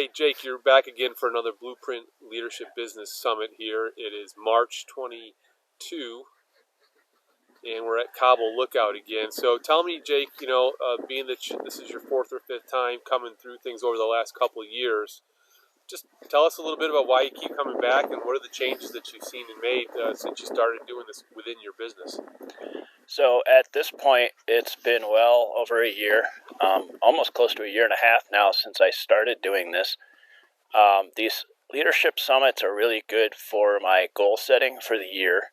Hey, Jake, you're back again for another Blueprint Leadership Business Summit here. It is March 22, and we're at Cobble Lookout again. So tell me, Jake, being that this is your fourth or fifth time coming through things over the last couple of years, just tell us a little bit about why you keep coming back and what are the changes that you've seen and made since you started doing this within your business. So at this point, it's been well over a year, almost close to a year and a half now since I started doing this. These leadership summits are really good for my goal setting for the year.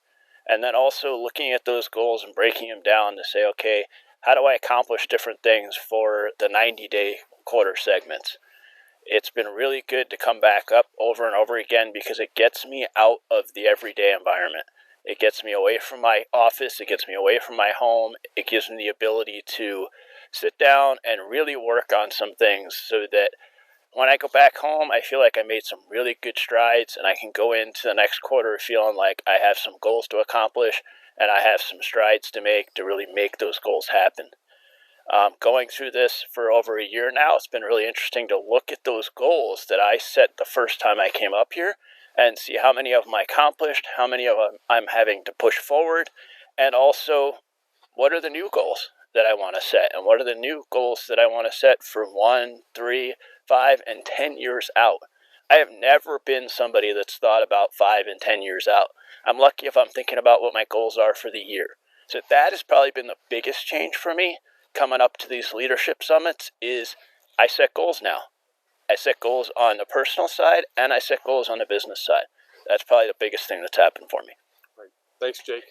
And then also looking at those goals and breaking them down to say, okay, how do I accomplish different things for the 90-day quarter segments? It's been really good to come back up over and over again because it gets me out of the everyday environment. It gets me away from my office. It gets me away from my home. It gives me the ability to sit down and really work on some things so that when I go back home, I feel like I made some really good strides and I can go into the next quarter feeling like I have some goals to accomplish and I have some strides to make to really make those goals happen. Going through this for over a year now, it's been really interesting to look at those goals that I set the first time I came up here and see how many of them I accomplished, how many of them I'm having to push forward, and also what are the new goals that I want to set, and what are the new goals that I want to set for 1, 3, 5, and 10 years out. I have never been somebody that's thought about 5 and 10 years out. I'm lucky if I'm thinking about what my goals are for the year. So that has probably been the biggest change for me coming up to these leadership summits is I set goals now. I set goals on the personal side and I set goals on the business side. That's probably the biggest thing that's happened for me. Right. Thanks, Jake.